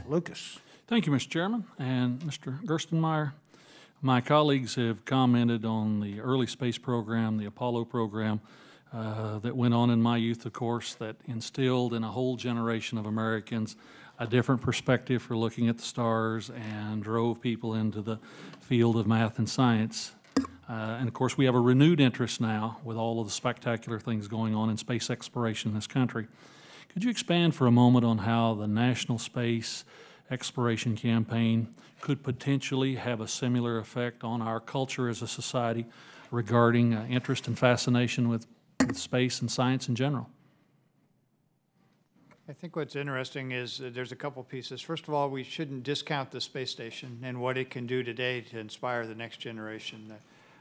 Lucas. Thank you, Mr. Chairman and Mr. Gerstenmaier. My colleagues have commented on the early space program, the Apollo program, that went on in my youth, of course, that instilled in a whole generation of Americans a different perspective for looking at the stars and drove people into the field of math and science. And of course, we have a renewed interest now with all of the spectacular things going on in space exploration in this country. Could you expand for a moment on how the National Space Exploration Campaign could potentially have a similar effect on our culture as a society regarding interest and fascination with space and science in general? I think what's interesting is there's a couple pieces. First of all, we shouldn't discount the space station and what it can do today to inspire the next generation.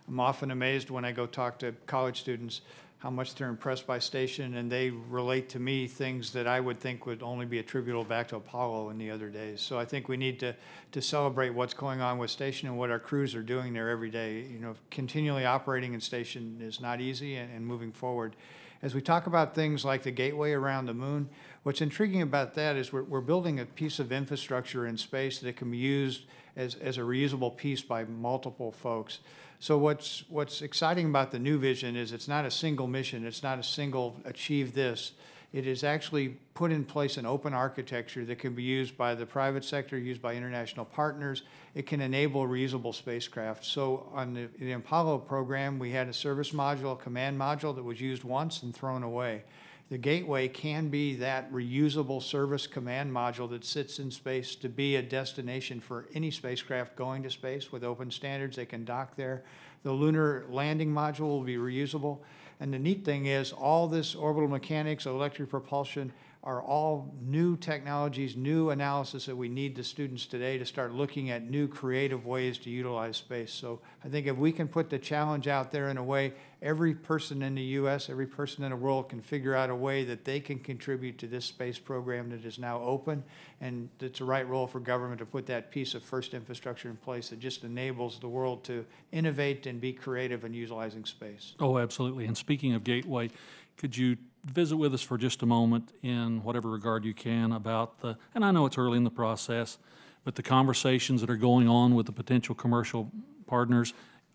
I'm often amazed when I go talk to college students how much they're impressed by station, and they relate to me things that I would think would only be attributable back to Apollo in the other days. So I think we need to celebrate what's going on with station and what our crews are doing there every day. You know, continually operating in station is not easy, and moving forward. As we talk about things like the gateway around the moon, what's intriguing about that is we're building a piece of infrastructure in space that can be used as a reusable piece by multiple folks. So what's exciting about the new vision is it's not a single mission, it's not a single achieve this. It is actually put in place an open architecture that can be used by the private sector, used by international partners. It can enable reusable spacecraft. So on the Apollo program, we had a service module, a command module that was used once and thrown away. The gateway can be that reusable service command module that sits in space to be a destination for any spacecraft going to space with open standards. They can dock there. The lunar landing module will be reusable. And the neat thing is all this orbital mechanics, electric propulsion, are all new technologies, new analysis that we need the students today to start looking at new creative ways to utilize space. So I think if we can put the challenge out there in a way, every person in the U.S., every person in the world can figure out a way that they can contribute to this space program that is now open, and it's the right role for government to put that piece of first infrastructure in place that just enables the world to innovate and be creative in utilizing space. Oh, absolutely. And speaking of Gateway, could you visit with us for just a moment in whatever regard you can about the, and I know it's early in the process, but the conversations that are going on with the potential commercial partners.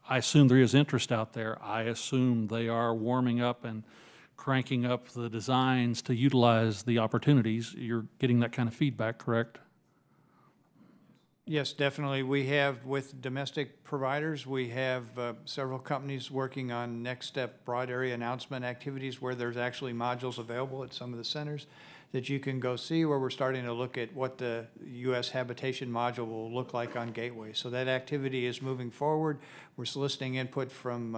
I assume there is interest out there. I assume they are warming up and cranking up the designs to utilize the opportunities. You're getting that kind of feedback, correct? Yes, definitely. We have, with domestic providers, we have several companies working on next step broad area announcement activities where there's actually modules available at some of the centers that you can go see, where we're starting to look at what the U.S. habitation module will look like on Gateway. So that activity is moving forward. We're soliciting input from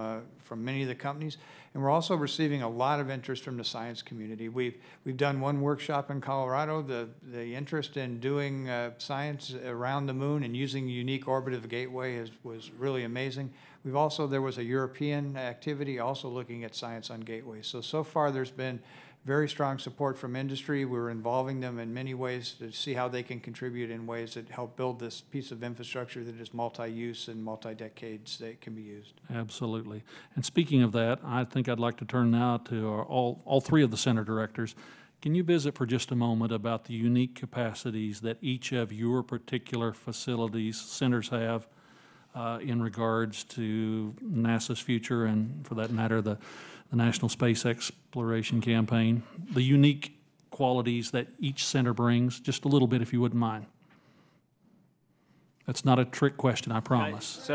many of the companies, and we're also receiving a lot of interest from the science community. We've done one workshop in Colorado. The interest in doing science around the moon and using the unique orbit of the Gateway was really amazing. We've also, there was a European activity also looking at science on Gateway. So far there's been very strong support from industry. We're involving them in many ways to see how they can contribute in ways that help build this piece of infrastructure that is multi-use and multi-decades that can be used. Absolutely. And speaking of that, I think I'd like to turn now to all three of the center directors. Can you visit for just a moment about the unique capacities that each of your particular facilities, centers have in regards to NASA's future and, for that matter, the National Space Exploration Campaign, the unique qualities that each center brings, just a little bit if you wouldn't mind. That's not a trick question, I promise.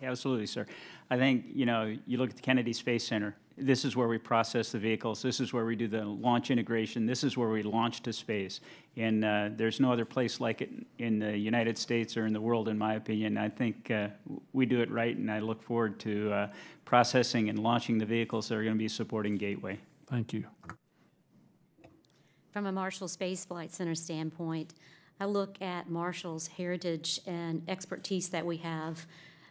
Absolutely, sir. I think, you know, you look at the Kennedy Space Center, this is where we process the vehicles, this is where we do the launch integration, this is where we launch to space. And there's no other place like it in the United States or in the world, in my opinion. I think we do it right, and I look forward to processing and launching the vehicles that are going to be supporting Gateway. Thank you. From a Marshall Space Flight Center standpoint, I look at Marshall's heritage and expertise that we have.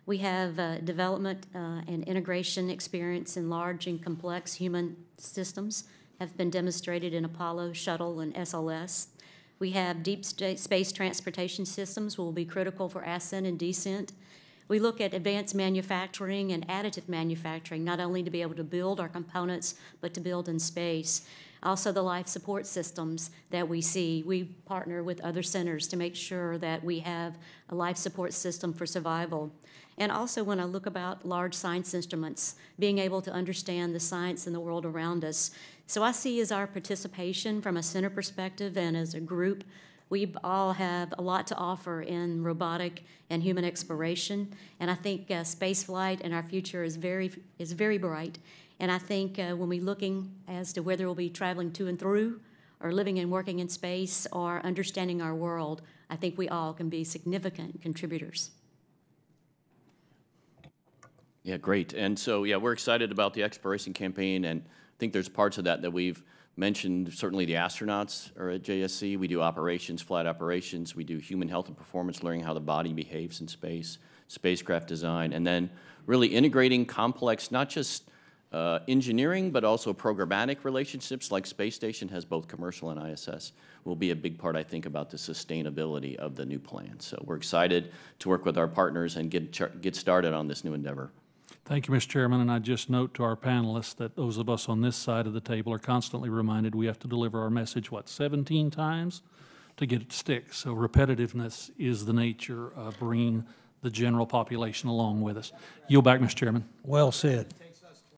We have development and integration experience in large and complex human systems, have been demonstrated in Apollo, Shuttle, and SLS. We have deep space transportation systems will be critical for ascent and descent. We look at advanced manufacturing and additive manufacturing, not only to be able to build our components, but to build in space. Also, the life support systems that we see. We partner with other centers to make sure that we have a life support system for survival. And also, when I look about large science instruments, being able to understand the science in the world around us. So I see as our participation from a center perspective and as a group, we all have a lot to offer in robotic and human exploration. And I think space flight and our future is very bright. And I think when we're looking as to whether we'll be traveling to and through, or living and working in space, or understanding our world, I think we all can be significant contributors. Yeah, great. And so, yeah, we're excited about the exploration campaign, and I think there's parts of that we've mentioned. Certainly the astronauts are at JSC. We do operations, flight operations. We do human health and performance, learning how the body behaves in space, spacecraft design, and then really integrating complex, not just engineering, but also programmatic relationships like Space Station has both commercial and ISS will be a big part, I think, about the sustainability of the new plan. So we're excited to work with our partners and get started on this new endeavor. Thank you, Mr. Chairman, and I just note to our panelists that those of us on this side of the table are constantly reminded we have to deliver our message, 17 times to get it to stick. So repetitiveness is the nature of bringing the general population along with us. Yield back, Mr. Chairman. Well said.